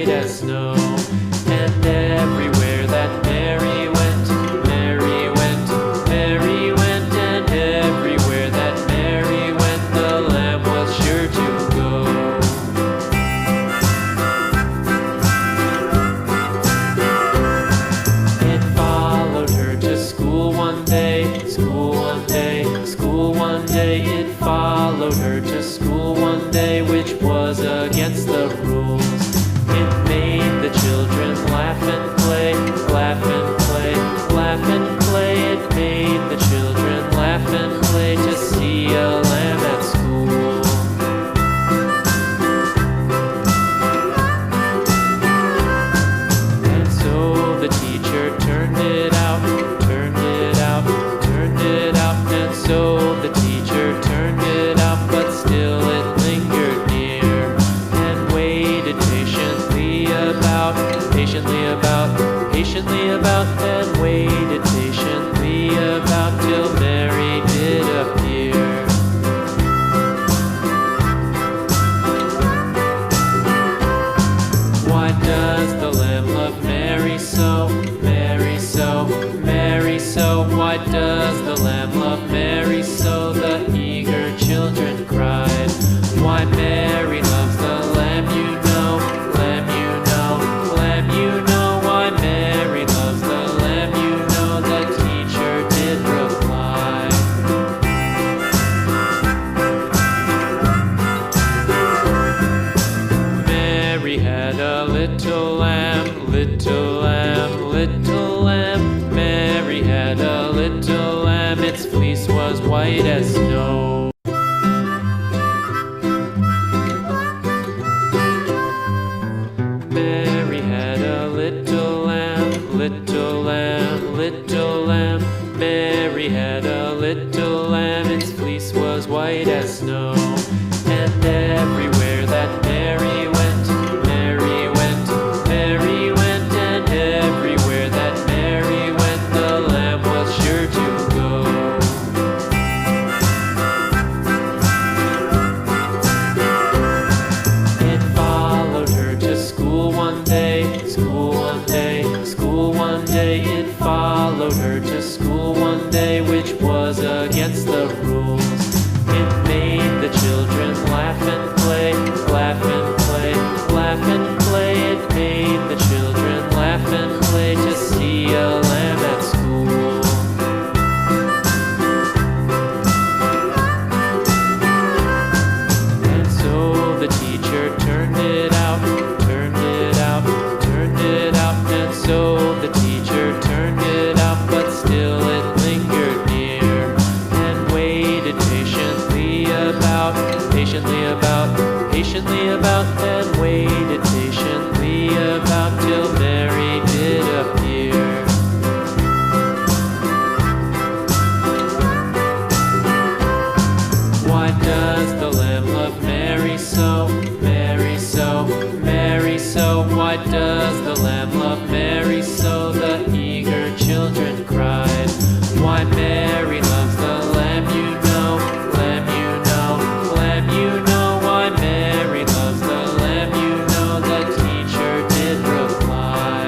white as snow. And everywhere that Mary went, Mary went, Mary went, and everywhere that Mary went, the lamb was sure to go. It followed her to school one day, school one day, school one day. It followed her to school one day, which was against the rules. It made the children laugh and play, laugh and play, laugh and play. It made the children laugh and play to see a lamb at school. And so the teacher turned it out, turned it out, turned it out. And so the teacher turned it out, but still it lingered near and waited patiently about, patiently about, and waited patiently about till Mary did appear. Why does the lamb love Mary so, Mary so, Mary so? Why does the lamb love Mary so? The eager children cried. Why Mary loves the lamb, you know, lamb, you know, lamb, you know. Why Mary loves the lamb, you know, the teacher did reply. Mary had a little lamb, little lamb, little lamb. Mary had a little lamb, its fleece was white as snow. Mary had a little lamb, little lamb, little lamb. Mary had a little lamb, its fleece was white as snow. And everywhere that Mary went, Mary went, Mary went, and everywhere that Mary went, the lamb was sure to go. It followed her to school one day, school one day, school one day. It followed her to school one day, which was against the rules. It made the children laugh and play, laugh and play, laugh and play. It made the children laugh and play to see a lamb at school. And so the teacher turned it out, turned it out, turned it out. And so the teacher turned it out, but still it lingered near and waited patiently about, patiently about, patiently about, and waited patiently about till Mary did appear. Why does the lamb love Mary so, Mary so, Mary so? Why does the lamb love Mary so? The eager children cried. Why Mary loves the lamb, you know, lamb, you know, lamb, you know. Why Mary loves the lamb, you know, the teacher did reply.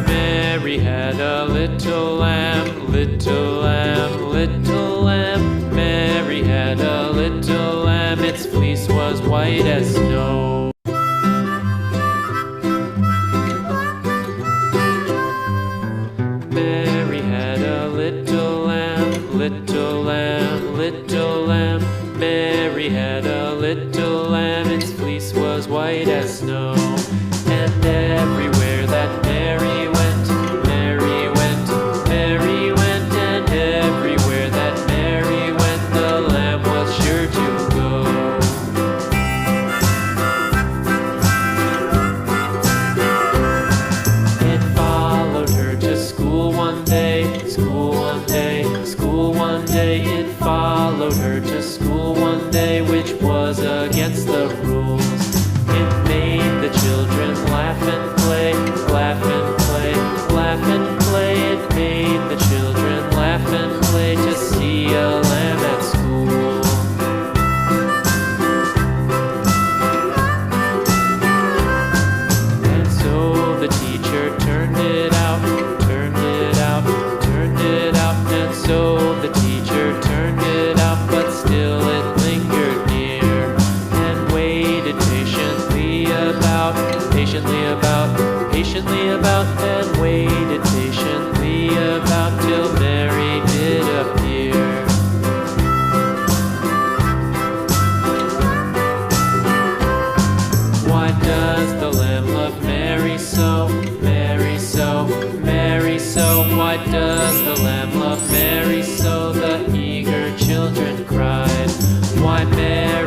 Mary had a little lamb, little lamb, little lamb. Mary had a little lamb, its fleece was white as snow. Mary had a little lamb, little lamb, little lamb. Mary had a little lamb, its fleece was white as snow. And everywhere that Mary went, Mary went, Mary went, and everywhere that Mary went, the lamb was sure to go. It followed her to school one day, school one day, school one day. It followed her to school one day, which was against the rules. It made the children laugh and play, laugh and play, laugh and play. It made the children laugh and play to see a lamb at school. there